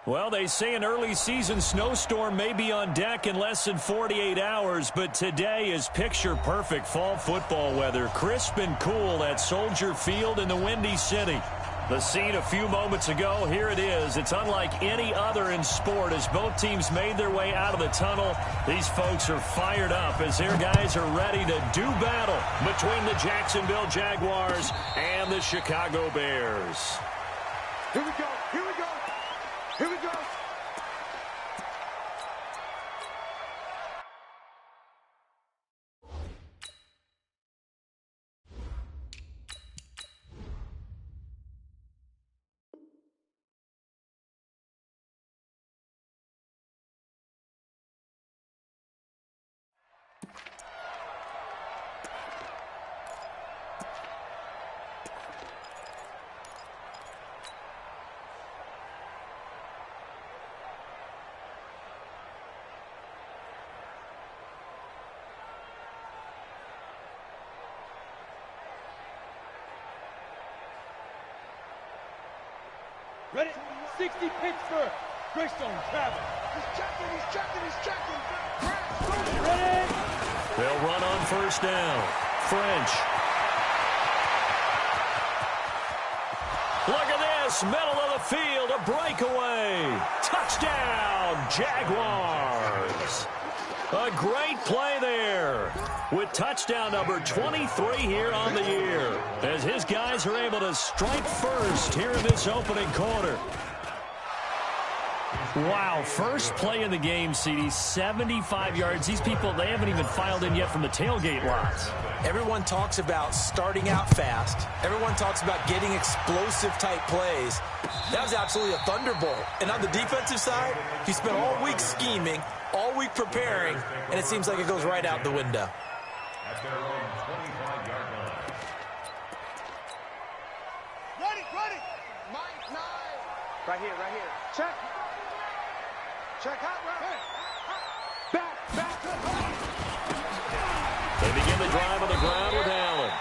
Well, they say an early season snowstorm may be on deck in less than 48 hours, but today is picture-perfect fall football weather. Crisp and cool at Soldier Field in the Windy City. The scene a few moments ago, here it is. It's unlike any other in sport as both teams made their way out of the tunnel. These folks are fired up as their guys are ready to do battle between the Jacksonville Jaguars and the Chicago Bears. Here we go, here we go, here we go. Ready? 60 Pittsburgh. Greystone travel. He's checking. Ready? They'll run on first down. French. Look at this. Middle of the field. A breakaway. Touchdown, Jaguars. A great play there with touchdown number 23 here on the year as his guys are able to strike first here in this opening quarter. Wow, first play in the game, CD, 75 yards. These people, they haven't even filed in yet from the tailgate lots. Everyone talks about starting out fast. Everyone talks about getting explosive-type plays. That was absolutely a thunderbolt. And on the defensive side, he spent all week scheming, all week preparing, and it seems like it goes right out the window. At their own 25-yard line. Ready. Mike, 9. Right here. Check out, right. Back. They begin the drive on the ground with Allen.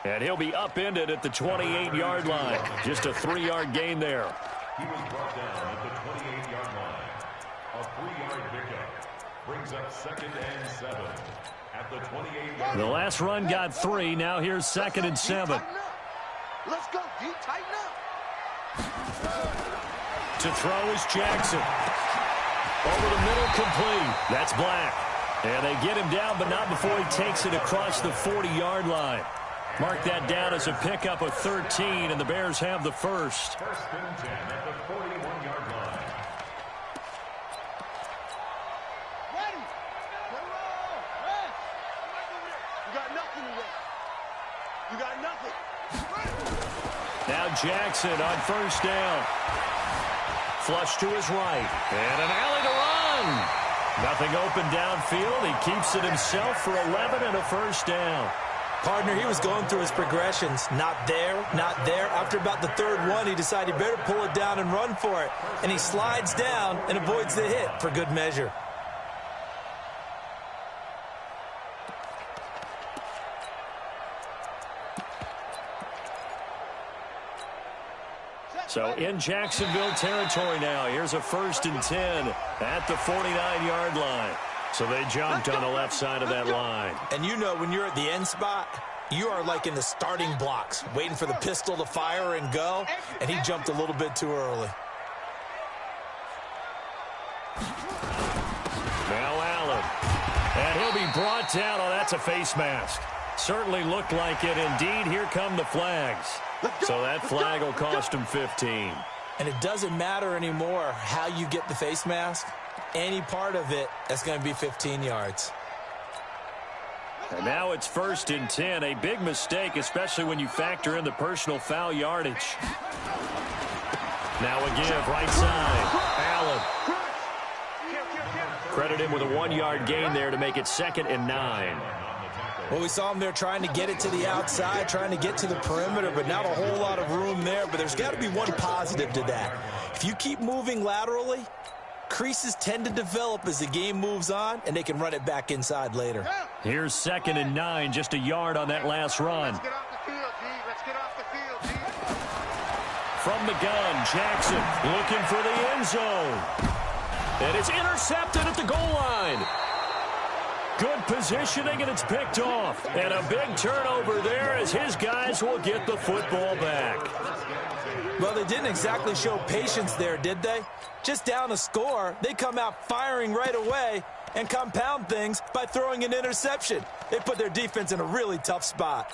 And he'll be upended at the 28-yard line. Just a 3-yard gain there. He was brought down at the 28-yard line. A 3-yard pickup brings up 2nd and 7 at the 28-yard line. The last run got 3. Now here's 2nd and 7. Let's go, D. Tighten up. To throw is Jackson. Over the middle, complete. That's Black. And they get him down, but not before he takes it across the 40-yard line. Mark that down as a pickup of 13, and the Bears have the first. 1st and 10 at the 41-yard line. Ready. You got nothing today. You got nothing. Now Jackson on first down. Flush to his right. And an alley to run. Nothing open downfield. He keeps it himself for 11 and a first down. Partner, he was going through his progressions. Not there. After about the 3rd one, he decided he better pull it down and run for it. And he slides down and avoids the hit for good measure. So in Jacksonville territory now. Here's a 1st and 10 at the 49-yard line. So they jumped on the left side of that line. And you know when you're at the end spot, you are like in the starting blocks, waiting for the pistol to fire and go, and he jumped a little bit too early. Now Allen. And he'll be brought down. Oh, that's a face mask. Certainly looked like it. Indeed, here come the flags. So that flag will cost him 15. And it doesn't matter anymore how you get the face mask. Any part of it, that's going to be 15 yards. And now it's 1st and 10. A big mistake, especially when you factor in the personal foul yardage. Now a give, right side. Allen. Credit him with a 1-yard gain there to make it 2nd and 9. Well, we saw him there trying to get it to the outside, trying to get to the perimeter, but not a whole lot of room there. But there's got to be one positive to that. If you keep moving laterally, creases tend to develop as the game moves on, and they can run it back inside later. Here's 2nd and 9, just a yard on that last run. Let's get off the field, G. Let's get off the field, G. from the gun. Jackson looking for the end zone. And it's intercepted at the goal line. Good positioning, and it's picked off. And a big turnover there as his guys will get the football back. Well, they didn't exactly show patience there, did they? Just down a score, they come out firing right away and compound things by throwing an interception. They put their defense in a really tough spot.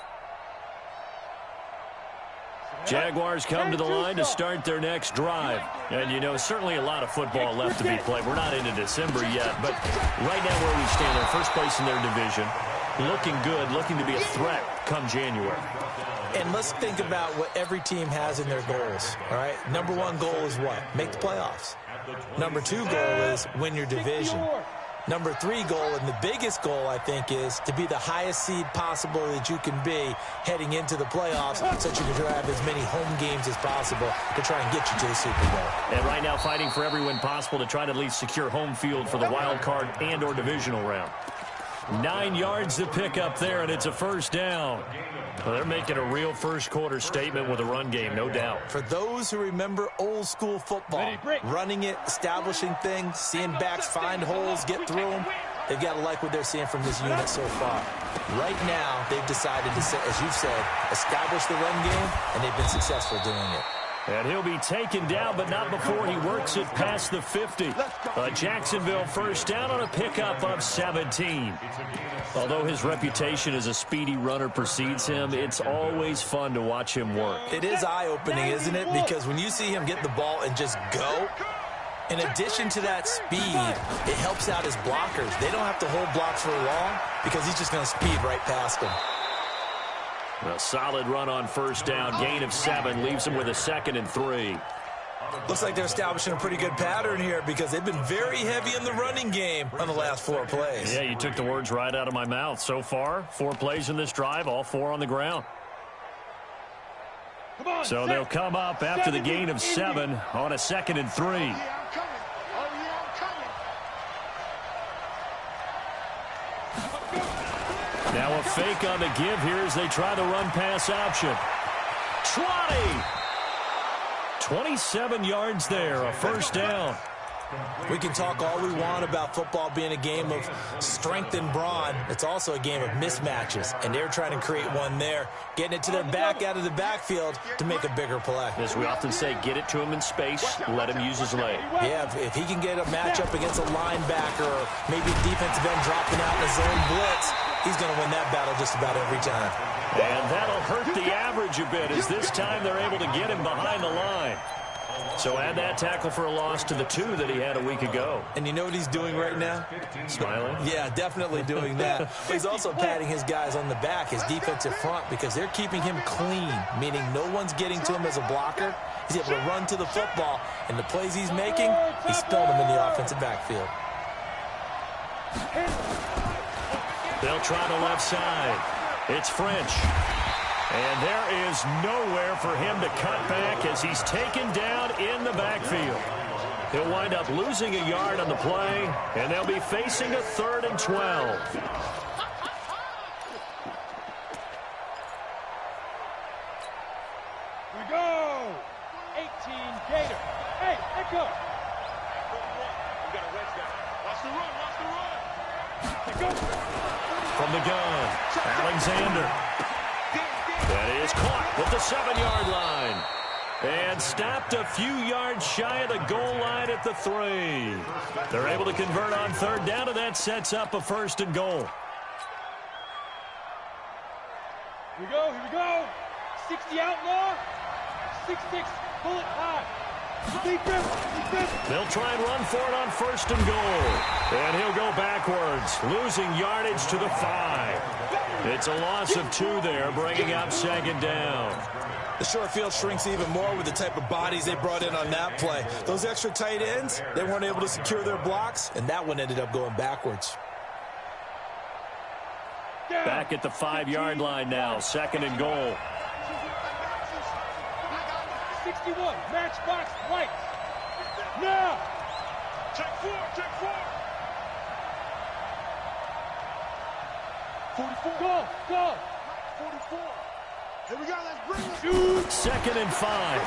Jaguars come to the line to start their next drive. And, you know, certainly a lot of football left to be played. We're not into December yet, but right now where we stand, they're first place in their division. Looking good, looking to be a threat come January. And let's think about what every team has in their goals, all right? Number one goal is what? Make the playoffs. Number two goal is win your division. Number three goal, and the biggest goal, I think, is to be the highest seed possible that you can be heading into the playoffs so that you can have as many home games as possible to try and get you to the Super Bowl. And right now fighting for every win possible to try to at least secure home field for the wild card and or divisional round. 9 yards to pick up there, and it's a first down. Well, they're making a real first-quarter statement with a run game, no doubt. For those who remember old-school football, running it, establishing things, seeing backs find holes, get through them, they've got to like what they're seeing from this unit so far. Right now, they've decided to, as you've said, establish the run game, and they've been successful doing it. And he'll be taken down, but not before he works it past the 50. A Jacksonville first down on a pickup of 17. Although his reputation as a speedy runner precedes him, it's always fun to watch him work. It is eye-opening, isn't it? Because when you see him get the ball and just go, in addition to that speed, it helps out his blockers. They don't have to hold blocks for long because he's just going to speed right past them. A solid run on first down, gain of 7, leaves him with a 2nd and 3. Looks like they're establishing a pretty good pattern here because they've been very heavy in the running game on the last 4 plays. Yeah, you took the words right out of my mouth. So far, 4 plays in this drive, all 4 on the ground. So they'll come up after the gain of 7 on a 2nd and 3. Now a fake on the give here as they try the run-pass option. 27 yards there, a first down. We can talk all we want about football being a game of strength and brawn. It's also a game of mismatches, and they're trying to create one there, getting it to their back out of the backfield to make a bigger play. As we often say, get it to him in space, let him use his leg. Yeah, if he can get a matchup against a linebacker or maybe a defensive end dropping out in a zone blitz, he's going to win that battle just about every time. And that'll hurt the average a bit as this time they're able to get him behind the line. So add that tackle for a loss to the 2 that he had a week ago. And you know what he's doing right now? Smiling? Yeah, definitely doing that. But he's also patting his guys on the back, his defensive front, because they're keeping him clean, meaning no one's getting to him as a blocker. He's able to run to the football, and the plays he's making, he's spilling them in the offensive backfield. They'll try the left side. It's French. And there is nowhere for him to cut back as he's taken down in the backfield. He'll wind up losing a yard on the play, and they'll be facing a 3rd and 12. We go! 18 Gator. Hey, Echo! We got a wedge down. Watch the run, watch the run. Echo! From the gun, Alexander. That is caught with the 7-yard line. And stopped a few yards shy of the goal line at the 3. They're able to convert on 3rd down, and that sets up a 1st and goal. Here we go. 60 outlaw. 6'6", bullet high. Defense. They'll try and run for it on 1st and goal. And he'll go backwards, losing yardage to the 5. It's a loss of 2 there, bringing up 2nd down. The short field shrinks even more with the type of bodies they brought in on that play. Those extra tight ends, they weren't able to secure their blocks, and that one ended up going backwards. Back at the 5-yard line now, 2nd and goal. 61, matchbox right. Now. Check 4. 44. Go. 44. Here we go, let's bring it. 2nd and 5.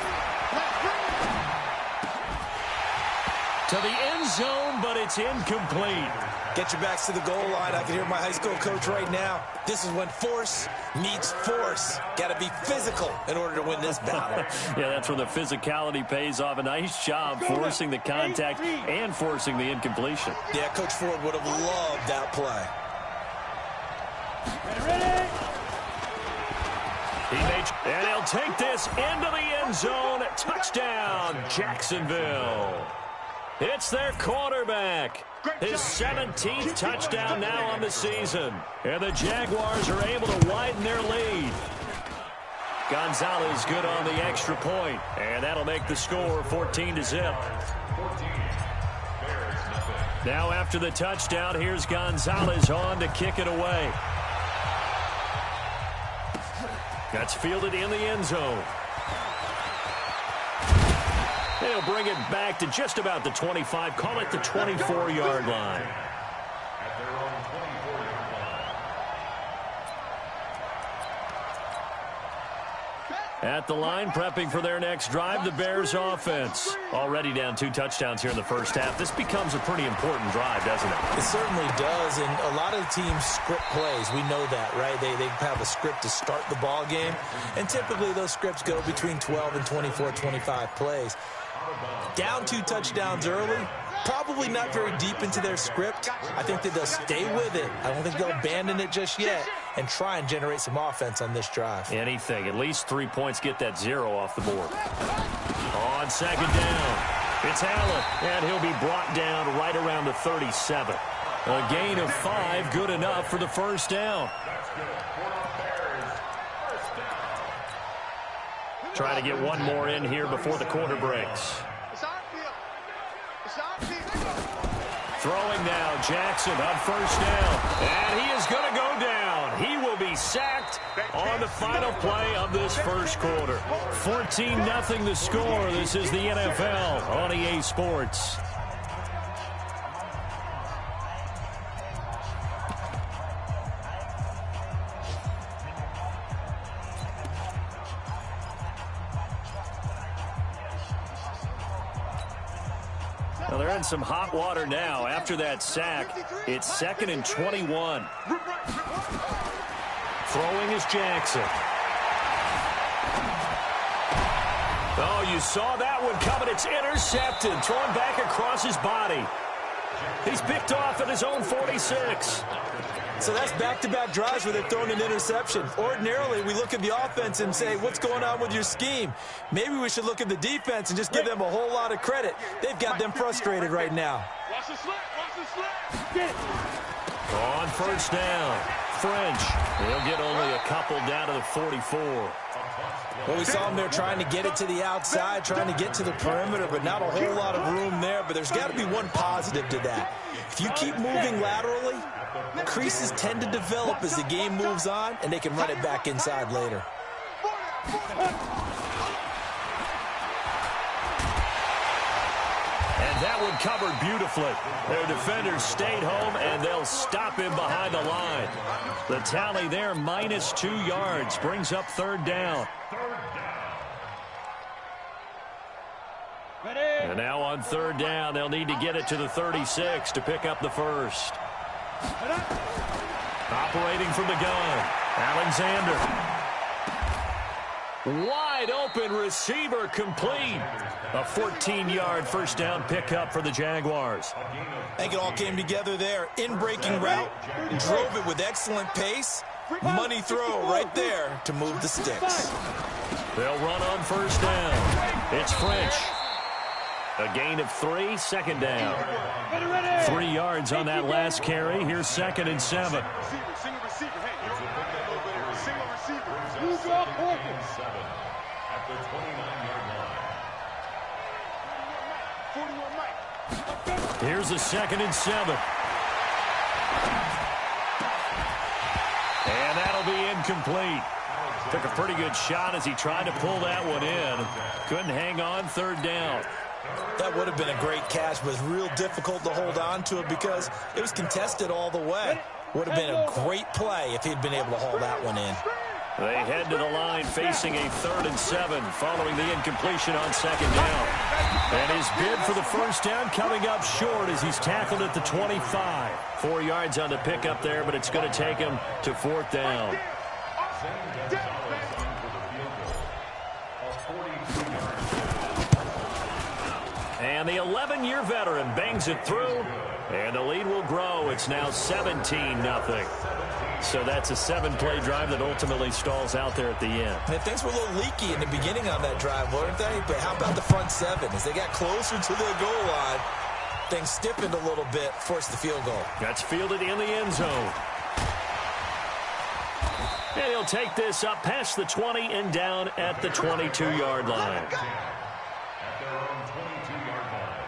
To the end zone, but it's incomplete. Get your backs to the goal line. I can hear my high school coach right now. This is when force meets force. Got to be physical in order to win this battle. Yeah, that's when the physicality pays off. A nice job forcing the contact and forcing the incompletion. Yeah, Coach Ford would have loved that play. And he'll take this into the end zone. Touchdown, Jacksonville. It's their quarterback. His 17th touchdown now on the season. And the Jaguars are able to widen their lead. Gonzalez good on the extra point. And that'll make the score 14-0. Now after the touchdown, here's Gonzalez on to kick it away. That's fielded in the end zone. They'll bring it back to just about the 25. Call it the 24-yard line. At their own 24-yard line. At the line, prepping for their next drive, the Bears offense. Already down 2 touchdowns here in the first half. This becomes a pretty important drive, doesn't it? It certainly does, and a lot of the teams script plays. We know that, right? They have a script to start the ball game, and typically those scripts go between 12 and 24, 25 plays. Down 2 touchdowns early, probably not very deep into their script. I think that they'll stay with it. I don't think they'll abandon it just yet and try and generate some offense on this drive. Anything. At least 3 points, get that 0 off the board. On second down, it's Allen, and he'll be brought down right around the 37. A gain of 5, good enough for the first down. Trying to get one more in here before the quarter breaks. Throwing now, Jackson on first down. And he is going to go down. He will be sacked on the final play of this first quarter. 14-0 the score. This is the NFL on EA Sports. Well, they're in some hot water now. After that sack, it's 2nd and 21. Throwing is Jackson. Oh, you saw that one coming. It's intercepted. Thrown back across his body. He's picked off at his own 46. So that's back-to-back drives where they've thrown an interception. Ordinarily, we look at the offense and say, what's going on with your scheme? Maybe we should look at the defense and just give them a whole lot of credit. They've got them frustrated right now. Watch the slip. Watch the slip. On first down, French. He'll get only a couple down to the 44. Well, we saw him there trying to get it to the outside, trying to get to the perimeter, but not a whole lot of room there. But there's got to be one positive to that. If you keep moving laterally, creases tend to develop as the game moves on, and they can run it back inside later. And that one covered beautifully. Their defenders stayed home, and they'll stop him behind the line. The tally there, -2 yards, brings up 3rd down. And now on 3rd down, they'll need to get it to the 36 to pick up the first. Operating from the gun, Alexander. Wide open receiver complete. A 14-yard first down pickup for the Jaguars. I think it all came together there. In-breaking route, drove it with excellent pace. Money throw right there to move the sticks. They'll run on first down. It's French. A gain of 3, 2nd down. 3 yards on that last carry. Here's 2nd and 7. Single receiver. Hey, you don't want that little bit of a single receiver. Who's up? 7 at the 29-yard line. 41 Mike. Here's a 2nd and 7. And that'll be incomplete. Took a pretty good shot as he tried to pull that one in. Couldn't hang on 3rd down. That would have been a great catch, but it was real difficult to hold on to it because it was contested all the way. Would have been a great play if he'd been able to haul that one in. They head to the line facing a 3rd and 7 following the incompletion on 2nd down. And his bid for the first down coming up short as he's tackled at the 25. 4 yards on the pickup there, but it's going to take him to 4th down. And the 11-year veteran bangs it through, and the lead will grow. It's now 17-0. So that's a 7-play drive that ultimately stalls out there at the end. And things were a little leaky in the beginning on that drive, weren't they? But how about the front 7? As they got closer to the goal line, things stiffened a little bit, forced the field goal. That's fielded in the end zone. And he'll take this up past the 20 and down at the 22-yard line. At their own 22-yard line.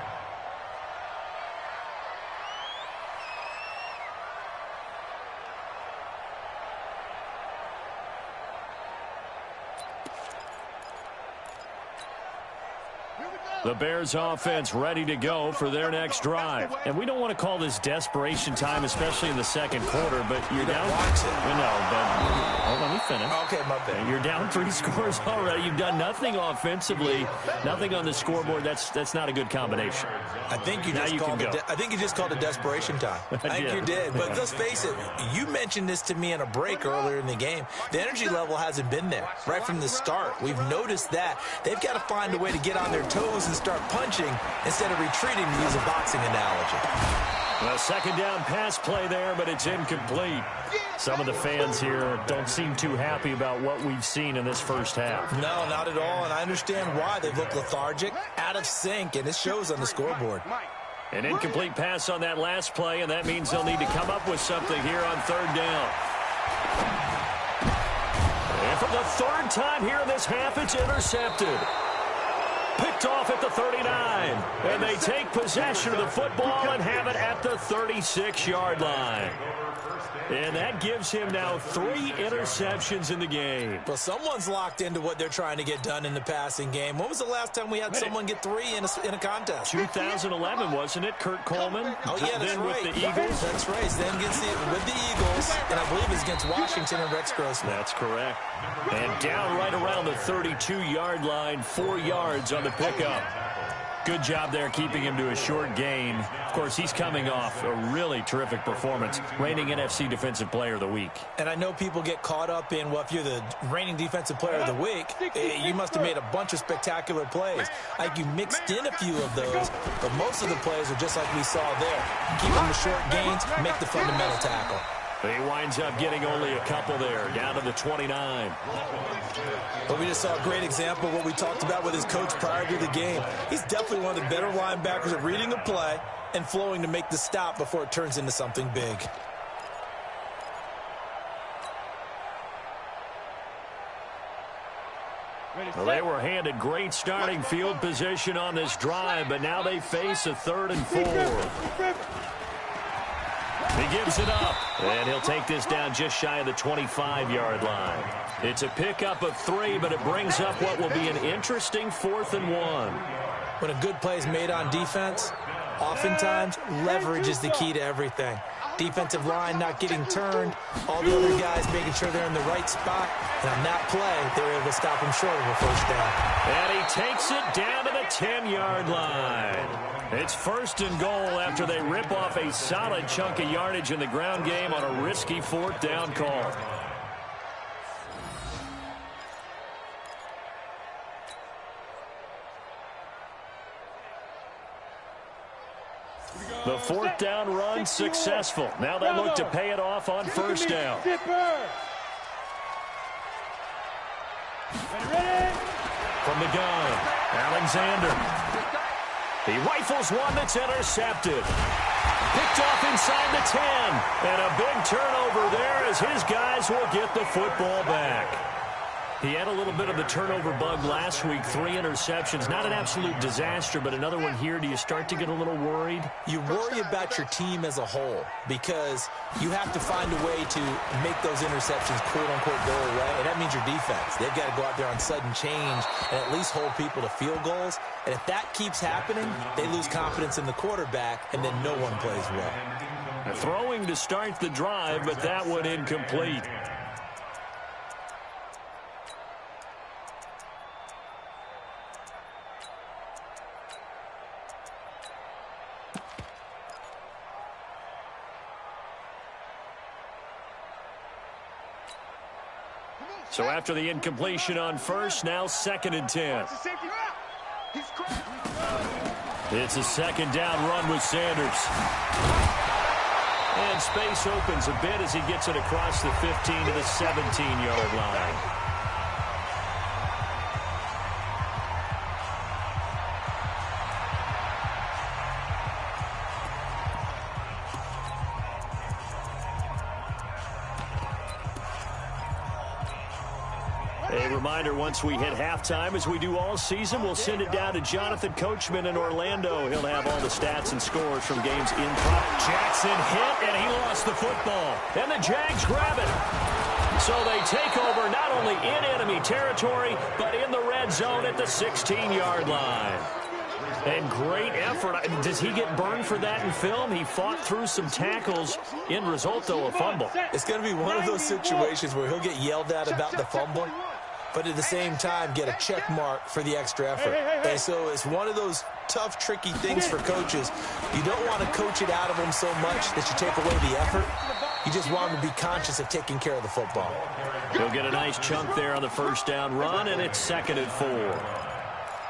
The Bears offense ready to go for their next drive. And we don't want to call this desperation time, especially in the second quarter, but you're down. Watch it. No, but let me finish. Okay, my bad. You're down 3 scores already. You've done nothing offensively, nothing on the scoreboard. That's not a good combination. I think you just called it desperation time. I think you did. But let's face it, you mentioned this to me in a break earlier in the game. The energy level hasn't been there right from the start. We've noticed that. They've got to find a way to get on their toes and start punching instead of retreating, to use a boxing analogy. A 2nd down pass play there, but it's incomplete. Some of the fans here don't seem too happy about what we've seen in this first half. No, not at all, and I understand why. They've looked lethargic, out of sync, and it shows on the scoreboard. An incomplete pass on that last play, and that means they'll need to come up with something here on 3rd down. And for the 3rd time here in this half, it's intercepted. Picked off at the 39, and they take possession of the football and have it at the 36-yard line. And that gives him now 3 interceptions in the game. Well, someone's locked into what they're trying to get done in the passing game. When was the last time we had someone get 3 in a contest? 2011, wasn't it, Kurt Coleman? Oh, yeah, that's right. With the Eagles. That's right. Then with the Eagles, and I believe it's against Washington and Rex Grossman. That's correct. And down right around the 32-yard line, 4 yards on the pickup. Good job there keeping him to a short gain. Of course, he's coming off a really terrific performance, reigning NFC Defensive Player of the Week. And I know people get caught up in, well, if you're the reigning Defensive Player of the Week, you must have made a bunch of spectacular plays. Like you mixed in a few of those, but most of the plays are just like we saw there. Keep them to short gains, make the fundamental tackle. He winds up getting only a couple there, down to the 29. But we just saw a great example of what we talked about with his coach prior to the game. He's definitely one of the better linebackers at reading a play and flowing to make the stop before it turns into something big. Well, they were handed great starting field position on this drive, but now they face a 3rd and 4. He gives it up, and he'll take this down just shy of the 25-yard line. It's a pickup of 3, but it brings up what will be an interesting 4th and 1. When a good play is made on defense, oftentimes leverage is the key to everything. Defensive line not getting turned, all the other guys making sure they're in the right spot, and on that play, they were able to stop him short of a first down. And he takes it down to the 10-yard line. It's 1st and goal after they rip off a solid chunk of yardage in the ground game on a risky 4th down call. The 4th down run successful. Now they look to pay it off on 1st down. From the gun, Alexander. He rifles one that's intercepted. Picked off inside the 10. And a big turnover there as his guys will get the football back. He had a little bit of the turnover bug last week, 3 interceptions. Not an absolute disaster, but another one here. Do you start to get a little worried? You worry about your team as a whole because you have to find a way to make those interceptions, quote-unquote, go away, and that means your defense. They've got to go out there on sudden change and at least hold people to field goals. And if that keeps happening, they lose confidence in the quarterback, and then no one plays well. Throwing to start the drive, but that one incomplete. So after the incompletion on first, now 2nd and 10. It's a 2nd down run with Sanders. And space opens a bit as he gets it across the 15 to the 17-yard line. A reminder, once we hit halftime, as we do all season, we'll send it down to Jonathan Coachman in Orlando. He'll have all the stats and scores from games in progress. Jackson hit, and he lost the football. And the Jags grab it. So they take over not only in enemy territory, but in the red zone at the 16-yard line. And great effort. Does he get burned for that in film? He fought through some tackles. End result, though, a fumble. It's going to be one of those situations where he'll get yelled at about the fumble, but at the same time get a check mark for the extra effort. And so it's one of those tough, tricky things for coaches. You don't want to coach it out of them so much that you take away the effort. You just want them to be conscious of taking care of the football. He'll get a nice chunk there on the 1st down run, and it's 2nd and 4.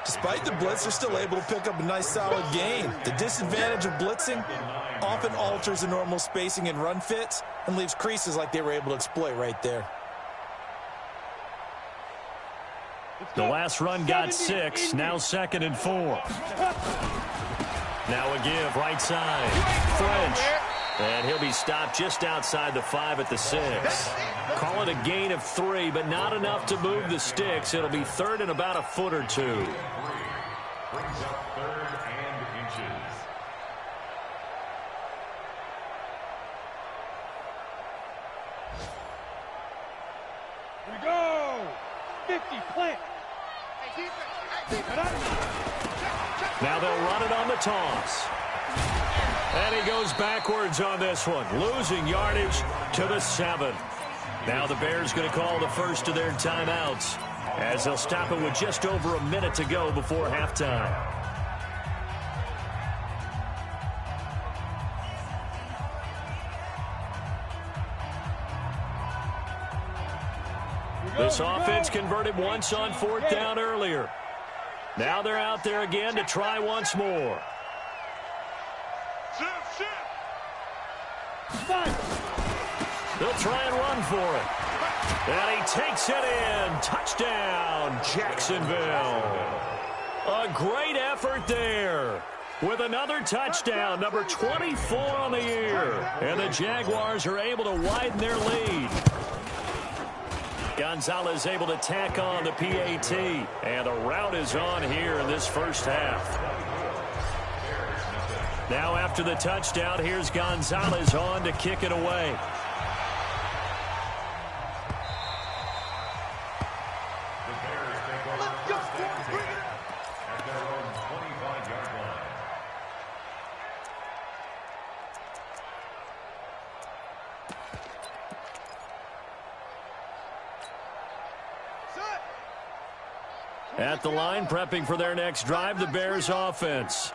Despite the blitz, they're still able to pick up a nice, solid gain. The disadvantage of blitzing often alters the normal spacing and run fits and leaves creases like they were able to exploit right there. The last run got 6, now 2nd and 4. Now a give, right side. French. And he'll be stopped just outside the 5 at the 6. Call it a gain of 3, but not enough to move the sticks. It'll be 3rd and about a foot or 2. Brings up 3rd and inches. Here we go. 50, plant. Now they'll run it on the toss. And he goes backwards on this one, losing yardage to the 7. Now the Bears going to call the first of their timeouts as they'll stop it with just over a minute to go before halftime. This offense converted once on 4th down earlier. Now they're out there again to try once more. They'll try and run for it. And he takes it in. Touchdown, Jacksonville. A great effort there with another touchdown, number 24 on the year. And the Jaguars are able to widen their lead. Gonzalez able to tack on the PAT. And the route is on here in this first half. Now after the touchdown, here's Gonzalez on to kick it away. The Bears take over first and 10 at their own 25-yard line. At the line, prepping for their next drive, the Bears offense.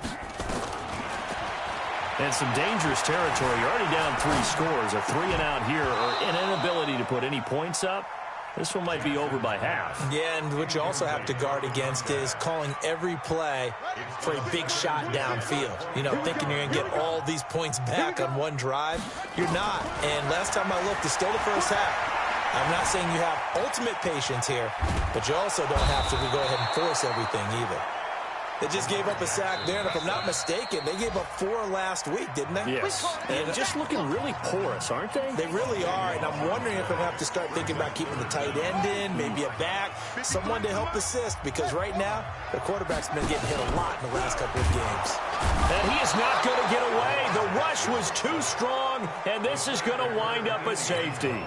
And some dangerous territory. You're already down 3 scores. A 3-and-out here, or an inability to put any points up. This one might be over by half. Yeah, and what you also have to guard against is calling every play for a big shot downfield. You know, thinking you're going to get all these points back on one drive. You're not. And last time I looked, it's still the first half. I'm not saying you have ultimate patience here, but you also don't have to go ahead and force everything either. They just gave up a sack there, and if I'm not mistaken, they gave up 4 last week, didn't they? Yes. And just looking really porous, aren't they? They really are, and I'm wondering if I have to start thinking about keeping the tight end in, maybe a back, someone to help assist, because right now, the quarterback's been getting hit a lot in the last couple of games. And he is not going to get away. The rush was too strong, and this is going to wind up a safety.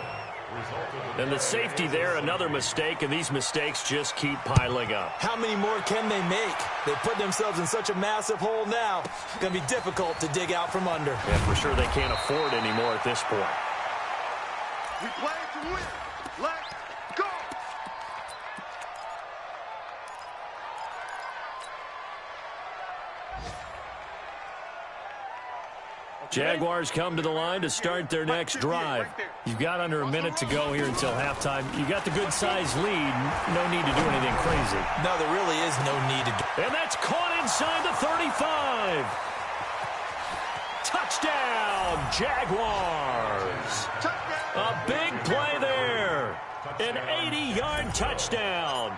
And the safety there, another mistake, and these mistakes just keep piling up. How many more can they make? They put themselves in such a massive hole now. It's going to be difficult to dig out from under. Yeah, for sure they can't afford anymore at this point. We play to win. Let's go. Jaguars come to the line to start their next drive. You've got under a minute to go here until halftime. You got the good-sized lead. No need to do anything crazy. No, there really is no need to do. And that's caught inside the 35. Touchdown, Jaguars. A big play there. An 80-yard touchdown.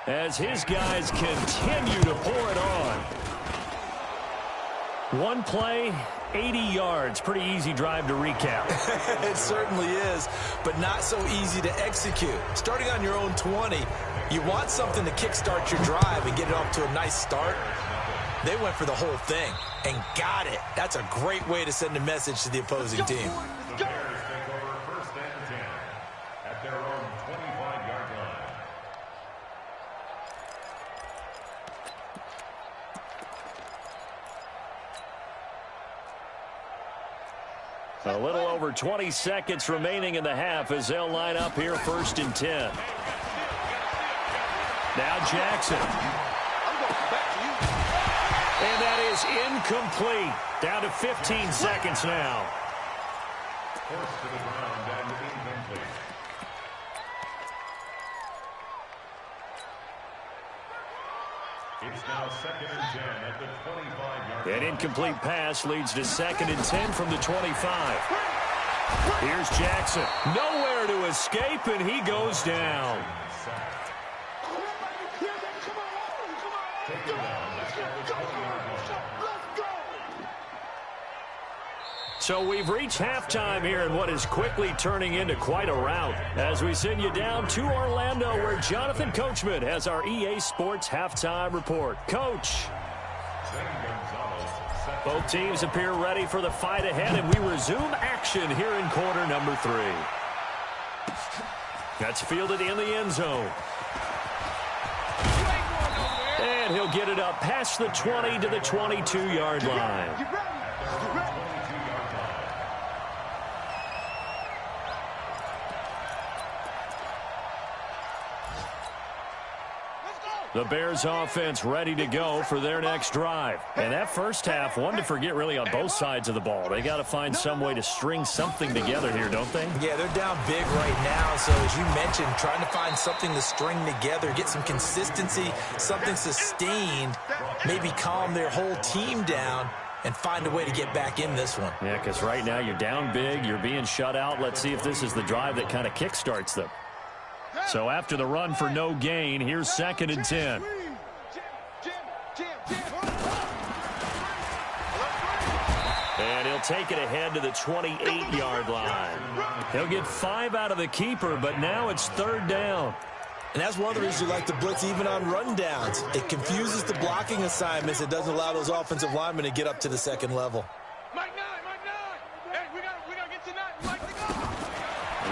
As his guys continue to pour it on. One play, 80 yards. Pretty easy drive to recap. It certainly is, but not so easy to execute. Starting on your own 20, you want something to kickstart your drive and get it off to a nice start. They went for the whole thing and got it. That's a great way to send a message to the opposing team. The Bears take over 1st and 10 at their own 25-yard line. A little over 20 seconds remaining in the half as they'll line up here 1st and 10. Now Jackson. And that is incomplete. Down to 15 seconds now. Forced to the ground and incomplete. It's now 2nd and 10 at the 25-yard line. An incomplete pass leads to 2nd and 10 from the 25. Here's Jackson. Nowhere to escape, and he goes down. So we've reached halftime here in what is quickly turning into quite a rout as we send you down to Orlando where Jonathan Coachman has our EA Sports halftime report. Coach. Both teams appear ready for the fight ahead, and we resume action here in quarter number 3. That's fielded in the end zone. And he'll get it up past the 20 to the 22-yard line. The Bears offense ready to go for their next drive. And that first half, one to forget really on both sides of the ball. They got to find some way to string something together here, don't they? Yeah, they're down big right now. So as you mentioned, trying to find something to string together, get some consistency, something sustained, maybe calm their whole team down and find a way to get back in this one. Yeah, because right now you're down big, you're being shut out. Let's see if this is the drive that kind of kickstarts them. So after the run for no gain, here's 2nd and 10. And he'll take it ahead to the 28-yard line. He'll get 5 out of the keeper, but now it's 3rd down. And that's one of the reasons you like to blitz even on rundowns. It confuses the blocking assignments. It doesn't allow those offensive linemen to get up to the second level. Mike 9. Hey, we gotta get to 9. Mike,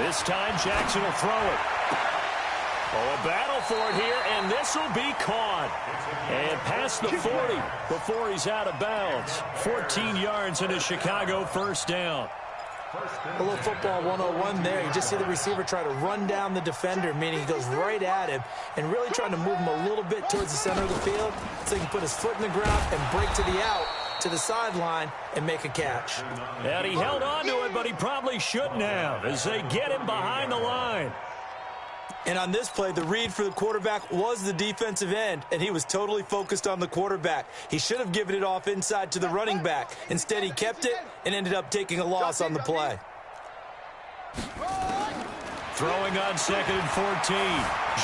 This time Jackson will throw it. Oh, a battle for it here, and this will be caught. And past the 40 before he's out of bounds. 14 yards and a Chicago 1st down. A little football 101 there. You just see the receiver try to run down the defender, meaning he goes right at him and really trying to move him a little bit towards the center of the field so he can put his foot in the ground and break to the out, to the sideline, and make a catch. And he held on to it, but he probably shouldn't have as they get him behind the line. And on this play, the read for the quarterback was the defensive end, and he was totally focused on the quarterback. He should have given it off inside to the running back. Instead, he kept it and ended up taking a loss on the play. Throwing on 2nd and 14.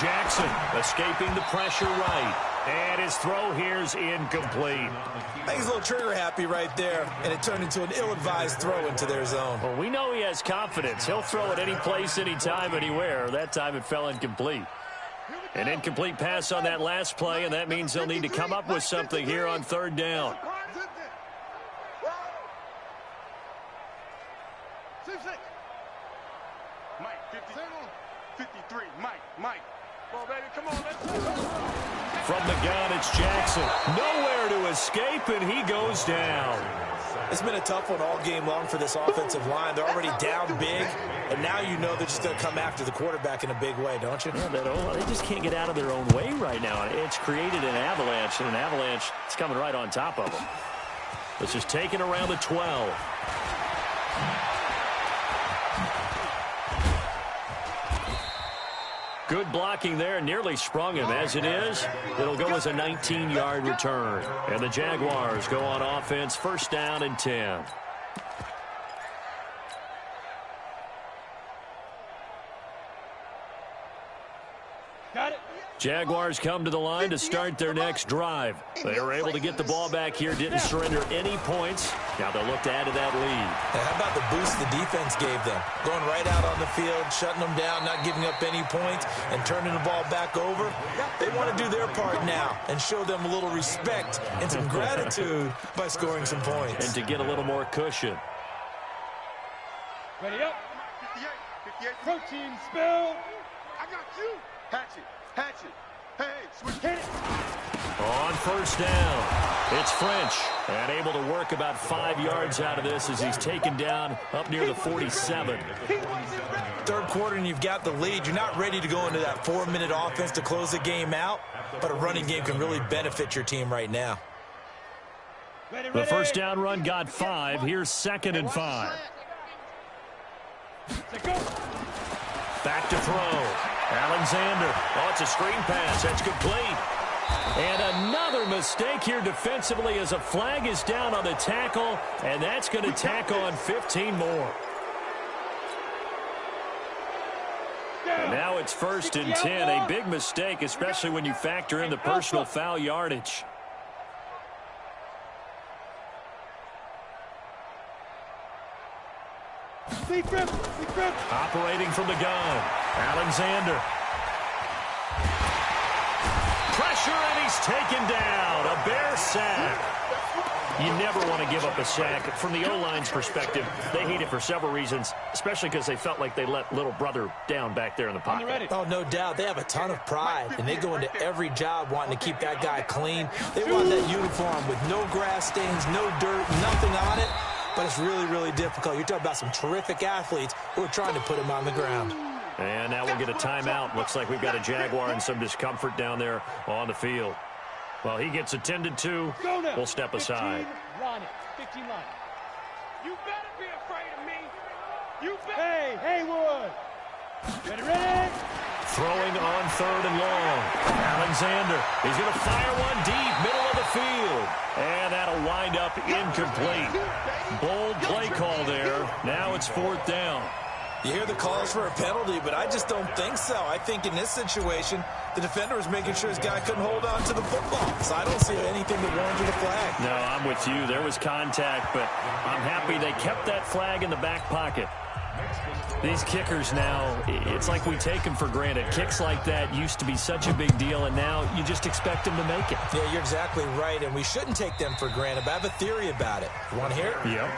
Jackson escaping the pressure right. And his throw here's incomplete. I think he's a little trigger happy right there, and it turned into an ill-advised throw into their zone. Well, we know he has confidence. He'll throw it any place, anytime, anywhere. That time it fell incomplete. An incomplete pass on that last play, and that means they'll need to come up with something here on 3rd down. Mike, 53. Mike. Come on, baby. Come on, let's go. From the gun, it's Jackson. Nowhere to escape, and he goes down. It's been a tough one all game long for this offensive line. They're already down big, and now you know they're just going to come after the quarterback in a big way, don't you? Yeah, they just can't get out of their own way right now. It's created an avalanche, and an avalanche is coming right on top of them. This is taken around the 12. Good blocking there, nearly sprung him. As it is, it'll go as a 19-yard return. And the Jaguars go on offense, first down and 10. Got it. Jaguars come to the line to start their next drive. They were able to get the ball back here, didn't surrender any points. Now they'll look to add to that lead. And how about the boost the defense gave them? Going right out on the field, shutting them down, not giving up any points, and turning the ball back over. They want to do their part now and show them a little respect and some gratitude by scoring some points. And to get a little more cushion. Ready up. 58. Protein spill. I got you. Hatchet. Hatchet. Hey, switch. Hit it. On first down, it's French, and able to work about 5 yards out of this as he's taken down up near the 47. Third quarter and you've got the lead. You're not ready to go into that 4-minute offense to close the game out, but a running game can really benefit your team right now. Ready, The first down run got 5. Here's 2nd and 5. Let's go. Back to throw. Alexander. Oh, it's a screen pass. That's complete. And another mistake here defensively as a flag is down on the tackle, and that's going to tack on 15 more. And now it's 1st and 10. A big mistake, especially when you factor in the personal foul yardage. Operating from the gun. Alexander. Pressure, and he's taken down. A Bear sack. You never want to give up a sack. From the O-line's perspective, they hate it for several reasons, especially because they felt like they let little brother down back there in the pocket. Oh, no doubt. They have a ton of pride, and they go into every job wanting to keep that guy clean. They want that uniform with no grass stains, no dirt, nothing on it. But it's really, really difficult. You're talking about some terrific athletes who are trying to put him on the ground. And now we'll get a timeout. Looks like we've got a Jaguar and some discomfort down there on the field. Well, he gets attended to. We'll step aside. 15 line. You better be afraid of me. You better. Hey, Haywood. Ready. Throwing on 3rd and long. Alexander. He's going to fire one deep, middle of the field. And that'll wind up incomplete. Bold play call there. Now it's 4th down. You hear the calls for a penalty, but I just don't think so. I think in this situation, the defender was making sure his guy couldn't hold on to the football. So I don't see anything that warranted a flag. No, I'm with you. There was contact, but I'm happy they kept that flag in the back pocket. These kickers now, it's like we take them for granted. Kicks like that used to be such a big deal, and now you just expect them to make it. Yeah, you're exactly right, and we shouldn't take them for granted. But I have a theory about it. You want to hear it? Yep.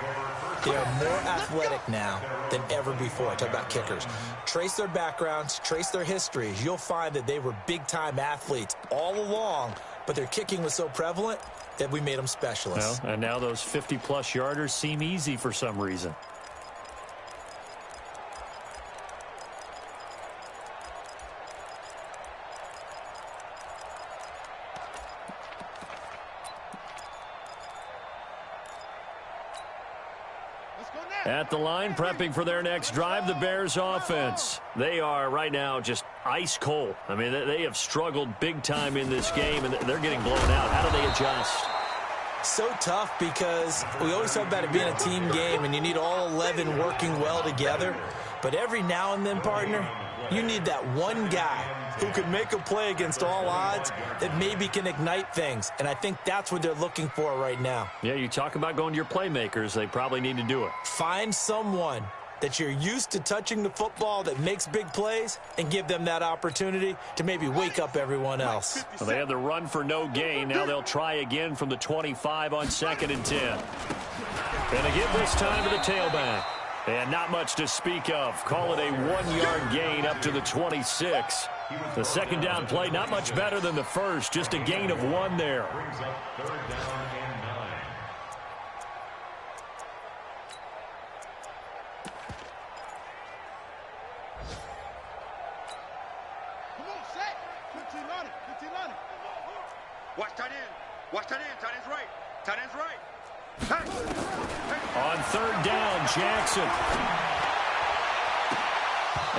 They are more athletic now than ever before. I talk about kickers. Trace their backgrounds, trace their histories. You'll find that they were big-time athletes all along, but their kicking was so prevalent that we made them specialists. Well, and now those 50-plus yarders seem easy for some reason. At the line, prepping for their next drive, the Bears offense. They are right now just ice cold. I mean, they have struggled big time in this game, and they're getting blown out. How do they adjust? So tough because we always talk about it being a team game, and you need all 11 working well together. But every now and then, partner, you need that one guy who can make a play against all odds that maybe can ignite things. And I think that's what they're looking for right now. Yeah, you talk about going to your playmakers. They probably need to do it. Find someone that you're used to touching the football that makes big plays and give them that opportunity to maybe wake up everyone else. Well, they had the run for no gain. Now they'll try again from the 25 on 2nd and 10. And again this time to the tailback. And not much to speak of. Call it a 1-yard gain up to the 26. The second down play, not much better than the first. Just a gain of 1 there. Brings up 3rd down and 9. Come on, set. 15 on it. Watch tight end. Watch tight end. Tight end's right. Tight end's right. On third down, Jackson.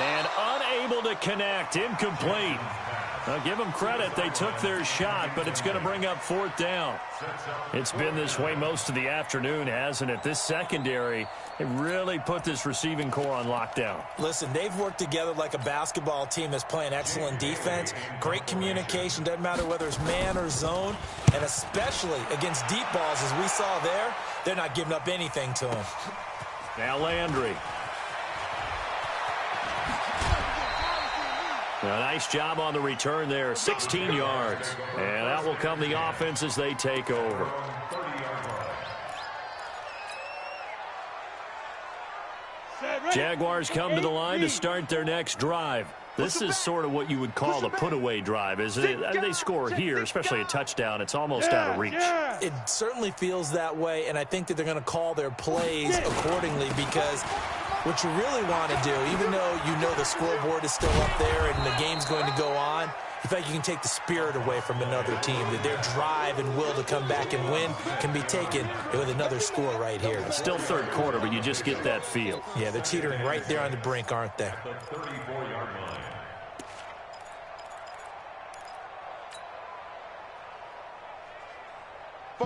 And unable to connect. Incomplete. Now, give them credit. They took their shot, but it's going to bring up fourth down. It's been this way most of the afternoon, hasn't it? This secondary, they really put this receiving core on lockdown. Listen, they've worked together like a basketball team that's playing excellent defense. Great communication. Doesn't matter whether it's man or zone. And especially against deep balls, as we saw there, they're not giving up anything to them. Now Landry. A nice job on the return there, 16 yards. And out will come the offense as they take over. Jaguars come to the line to start their next drive. This is sort of what you would call a put-away drive, isn't it? They score here, especially a touchdown. It's almost out of reach. It certainly feels that way, and I think that they're going to call their plays accordingly because what you really want to do, even though you know the scoreboard is still up there and the game's going to go on, you feel like you can take the spirit away from another team, that their drive and will to come back and win can be taken with another score right here. Still third quarter, but you just get that feel. Yeah, they're teetering right there on the brink, aren't they? The 34-yard line.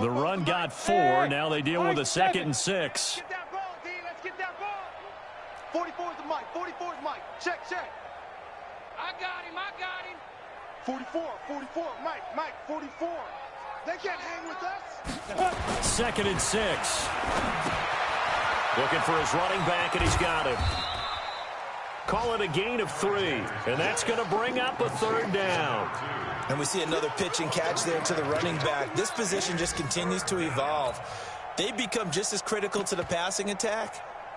The run got 4. Now they deal with a 2nd and 6. Get that ball, D. Let's get that ball. 44 is the mic. 44 is Mike. Check. I got him. 44, Mike, 44. They can't hang with us. 2nd and 6. Looking for his running back, and he's got him. Call it a gain of 3, and that's going to bring up a third down. And we see another pitch and catch there to the running back. This position just continues to evolve. They become just as critical to the passing attack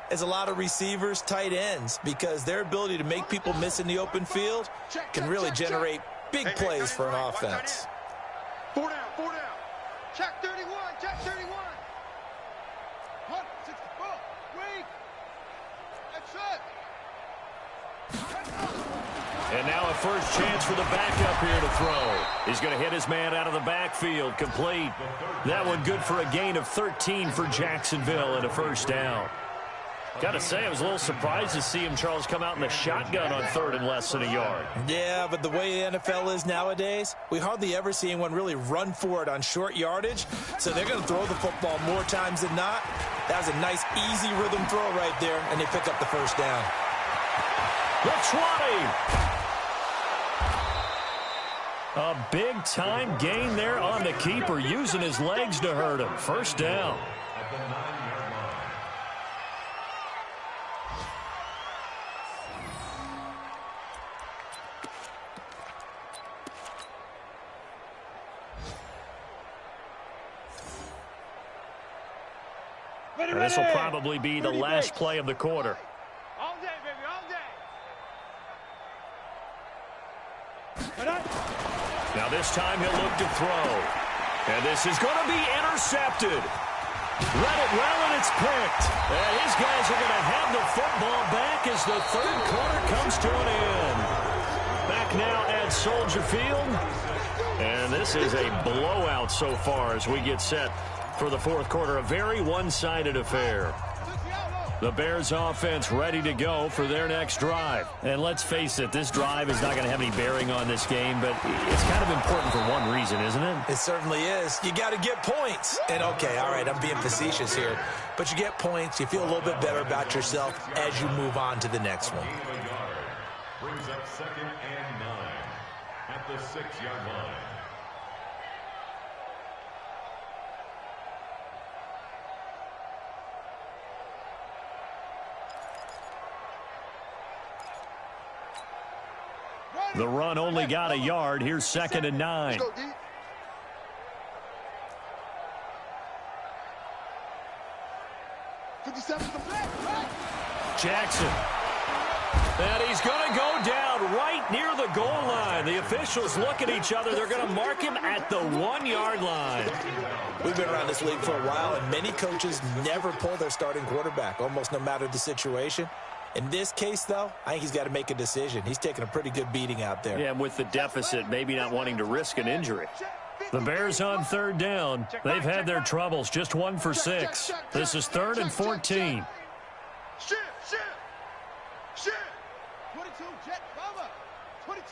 as a lot of receivers, tight ends, because their ability to make people miss in the open field can really generate big plays for an offense. 4 down. Check 31. 164. Wait. That's it. And now a first chance for the backup here to throw. He's going to hit his man out of the backfield, complete. That one good for a gain of 13 for Jacksonville and a first down. Got to say, I was a little surprised to see him, Charles, come out in the shotgun on 3rd and less than a yard. Yeah, but the way the NFL is nowadays, we hardly ever see anyone really run for it on short yardage. So they're going to throw the football more times than not. That was a nice, easy rhythm throw right there, and they pick up the first down. The 20. A big-time gain there on the keeper, using his legs to hurt him. First down. At the 9-yard line. This will probably be the last play of the quarter. All day, baby, all day. Now this time he'll look to throw. And this is going to be intercepted. Read it well, and it's picked. And his guys are going to have the football back as the third quarter comes to an end. Back now at Soldier Field. And this is a blowout so far as we get set for the fourth quarter. A very one-sided affair. The Bears offense ready to go for their next drive. And let's face it, this drive is not going to have any bearing on this game, but it's kind of important for one reason, isn't it? It certainly is. You got to get points. And, okay, all right, I'm being facetious here. But you get points, you feel a little bit better about yourself as you move on to the next one. Brings up 2nd and 9 at the 6-yard line. The run only got a yard. Here's 2nd and 9. Jackson. And he's going to go down right near the goal line. The officials look at each other. They're going to mark him at the 1-yard line. We've been around this league for a while, and many coaches never pull their starting quarterback, almost no matter the situation. In this case, though, I think he's got to make a decision. He's taking a pretty good beating out there. Yeah, and with the deficit, maybe not wanting to risk an injury. The Bears on third down. They've had their troubles, just 1 for 6. This is 3rd and 14. Shift. 22, jet, bomber. 22,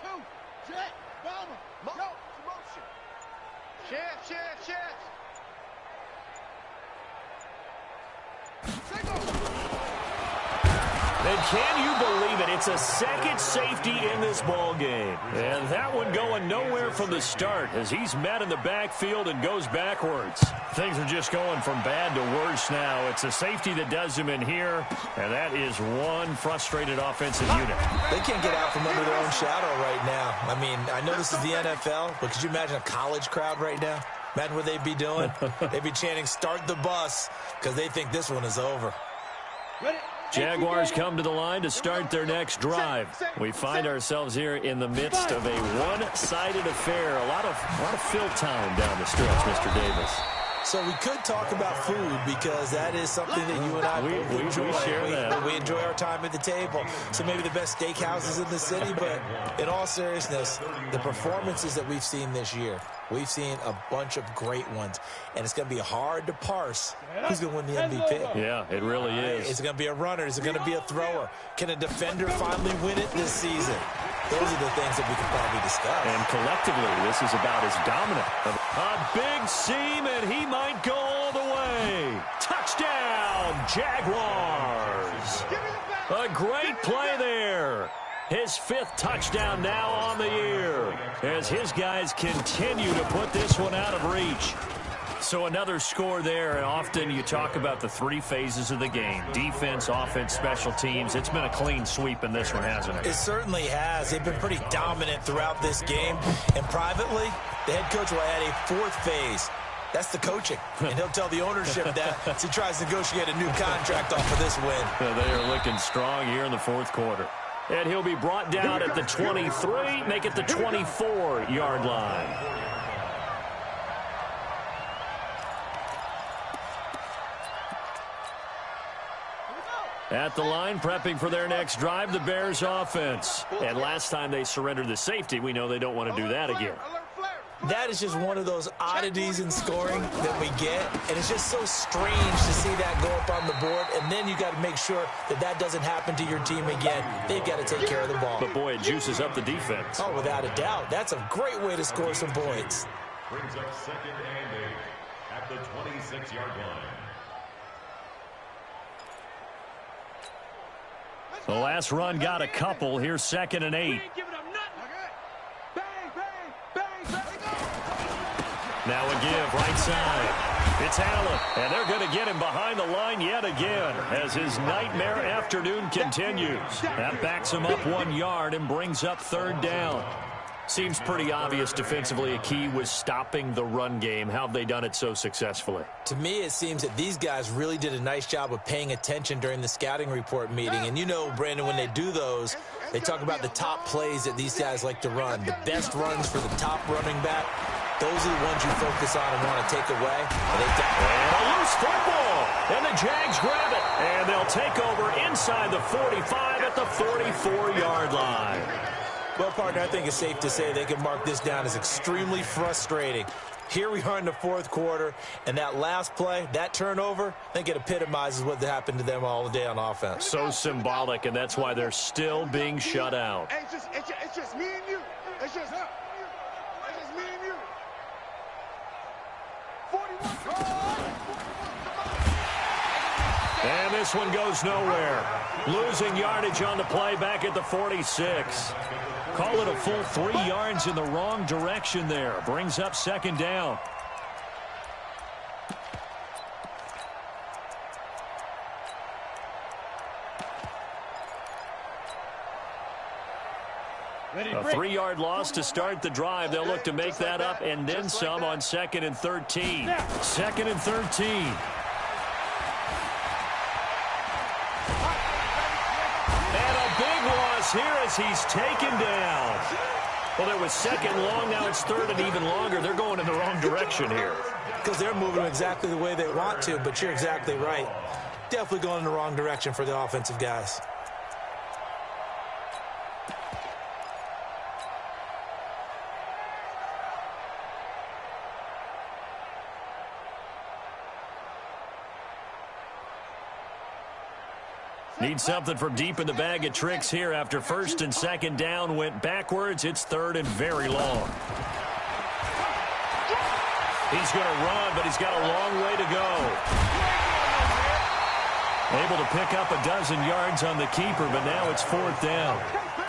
jet, bomber. Go, motion. Shift. And can you believe it? It's a second safety in this ball game. And that one going nowhere from the start as he's met in the backfield and goes backwards. Things are just going from bad to worse now. It's a safety that does him in here, and that is one frustrated offensive unit. They can't get out from under their own shadow right now. I mean, I know this is the NFL, but could you imagine a college crowd right now? Imagine what they'd be doing. They'd be chanting, "Start the bus," because they think this one is over. Jaguars come to the line to start their next drive. We find ourselves here in the midst of a one-sided affair. A lot of fill time down the stretch, Mr. Davis. So we could talk about food because that is something that you and I enjoy. We share that. We enjoy our time at the table. So maybe the best steakhouses in the city, but in all seriousness, the performances that we've seen this year, we've seen a bunch of great ones, and it's going to be hard to parse who's going to win the MVP. Yeah, it really is. Is it going to be a runner? Is it going to be a thrower? Can a defender finally win it this season? Those are the things that we can probably discuss. And collectively, this is about as dominant. A big seam, and he might go all the way. Touchdown, Jaguars. A great play there. His 5th touchdown now on the year as his guys continue to put this one out of reach. So another score there, and often you talk about the 3 phases of the game. Defense, offense, special teams. It's been a clean sweep in this one, hasn't it? It certainly has. They've been pretty dominant throughout this game. And privately, the head coach will add a 4th phase. That's the coaching. And he'll tell the ownership that as he tries to negotiate a new contract off of this win. They are looking strong here in the 4th quarter. And he'll be brought down at the 23, make it the 24-yard line. At the line, prepping for their next drive, the Bears offense. And last time they surrendered the safety, we know they don't want to do that again. That is just one of those oddities in scoring that we get, and it's just so strange to see that go up on the board, and then you got to make sure that that doesn't happen to your team again. They've got to take care of the ball. But, boy, it juices up the defense. Oh, without a doubt. That's a great way to score some points. Brings up 2nd and 8 at the 26-yard line. The last run got a couple. Here's 2nd and 8. Now a give, right side. It's Allen, and they're going to get him behind the line yet again as his nightmare afternoon continues. That backs him up 1 yard and brings up 3rd down. Seems pretty obvious defensively a key was stopping the run game. How have they done it so successfully? To me, it seems that these guys really did a nice job of paying attention during the scouting report meeting. And you know, Brandon, when they do those, they talk about the top plays that these guys like to run. The best runs for the top running back. Those are the ones you focus on and want to take away. And a loose football. And the Jags grab it. And they'll take over inside the 45 at the 44-yard line. Well, partner, I think it's safe to say they can mark this down as extremely frustrating. Here we are in the 4th quarter, and that last play, that turnover, I think it epitomizes what happened to them all day on offense. So symbolic, and that's why they're still being shut out. Hey, it's just me and you. It's just me and you. 41. And this one goes nowhere. Losing yardage on the play back at the 46. Call it a full 3 yards in the wrong direction there. Brings up 2nd down. A 3-yard loss to start the drive. They'll look to make that up and then some on 2nd and 13. 2nd and 13. Here as he's taken down. Well, there was 2nd long. Now it's 3rd and even longer. They're going in the wrong direction here. Because they're moving exactly the way they want to, but you're exactly right. Definitely going in the wrong direction for the offensive guys. Need something from deep in the bag of tricks here after first and second down went backwards. It's third and very long. He's going to run, but he's got a long way to go. Able to pick up a dozen yards on the keeper, but now it's fourth down.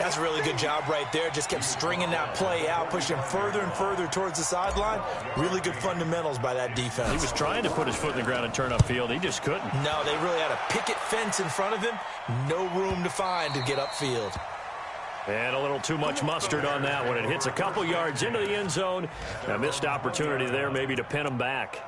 That's a really good job right there. Just kept stringing that play out, pushing him further and further towards the sideline. Really good fundamentals by that defense. He was trying to put his foot in the ground and turn upfield. He just couldn't. No, they really had a picket fence in front of him. No room to find to get upfield. And a little too much mustard on that one. It hits a couple yards into the end zone. A missed opportunity there maybe to pin him back.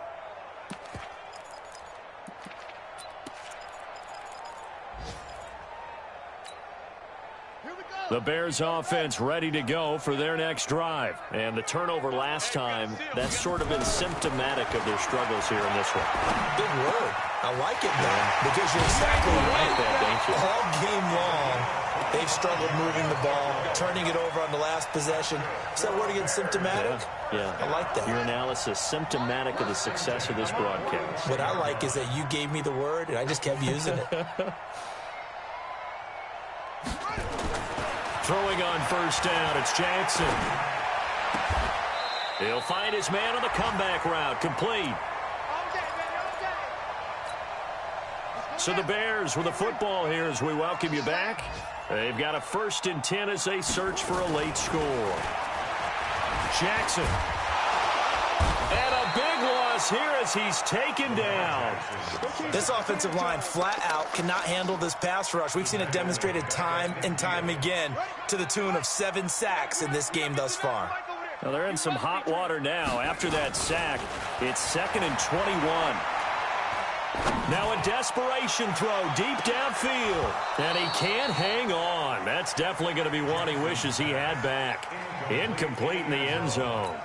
The Bears offense ready to go for their next drive. And the turnover last time, that's sort of been symptomatic of their struggles here in this one. Big word. I like it, though, because you're exactly right. All game long, they've struggled moving the ball, turning it over on the last possession. Is that word again, symptomatic? Yeah. I like that. Your analysis, symptomatic of the success of this broadcast. What I like is that you gave me the word, and I just kept using it. Throwing on first down, it's Jackson. He'll find his man on the comeback route, complete. So the Bears with the football here as we welcome you back. They've got a 1st and 10 as they search for a late score. Jackson. And a big loss here as he's taken down. This offensive line flat out cannot handle this pass rush. We've seen it demonstrated time and time again to the tune of 7 sacks in this game thus far. Well, they're in some hot water now. After that sack, it's 2nd and 21. Now a desperation throw deep downfield. And he can't hang on. That's definitely going to be one he wishes he had back. Incomplete in the end zone.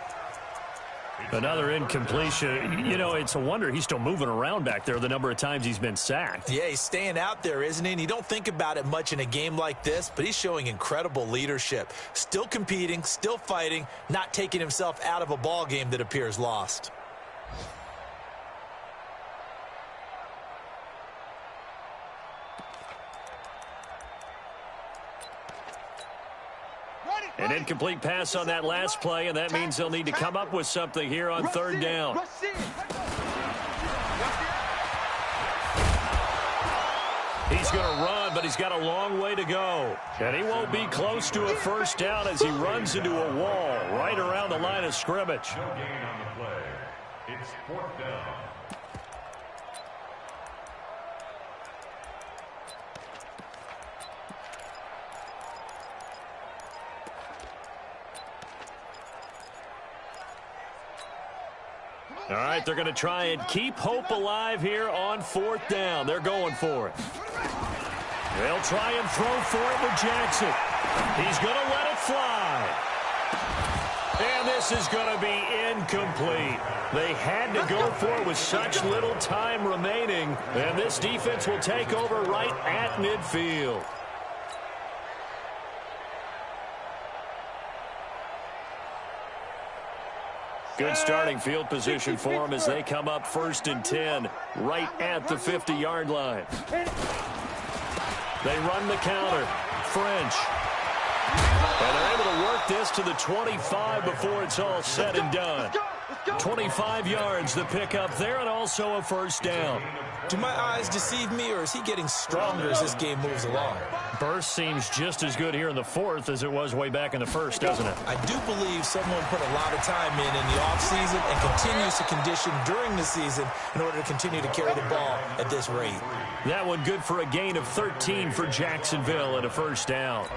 Another incompletion. You know, it's a wonder he's still moving around back there the number of times he's been sacked. Yeah, he's staying out there, isn't he? And you don't think about it much in a game like this, but he's showing incredible leadership. Still competing, still fighting, not taking himself out of a ball game that appears lost. An incomplete pass on that last play, and that means they'll need to come up with something here on 3rd down. He's going to run, but he's got a long way to go. And he won't be close to a first down as he runs into a wall right around the line of scrimmage. No gain on the play. It's 4th down. All right, they're going to try and keep hope alive here on 4th down. They're going for it. They'll try and throw for it with Jackson. He's going to let it fly. And this is going to be incomplete. They had to go for it with such little time remaining. And this defense will take over right at midfield. Good starting field position for them as they come up 1st and 10 right at the 50-yard line. They run the counter. French. And they're able to work this to the 25 before it's all said and done. 25 yards the pickup there, and also a first down. Do my eyes deceive me, or is he getting stronger as this game moves along? Burst seems just as good here in the 4th as it was way back in the 1st, doesn't it? I do believe someone put a lot of time in the offseason and continues to condition during the season in order to continue to carry the ball at this rate. That one good for a gain of 13 for Jacksonville and a first down.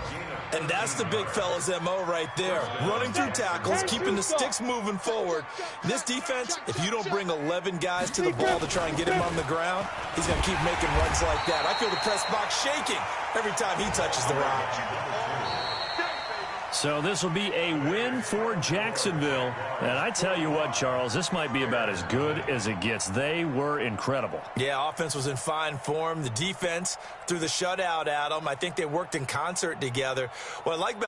And that's the big fella's MO right there. Running through tackles, keeping the sticks moving forward. This defense, if you don't bring 11 guys to the ball to try and get him on the ground, he's going to keep making runs like that. I feel the press box shaking every time he touches the rock. So this will be a win for Jacksonville. And I tell you what, Charles, this might be about as good as it gets. They were incredible. Yeah, offense was in fine form. The defense threw the shutout at them. I think they worked in concert together. What I like about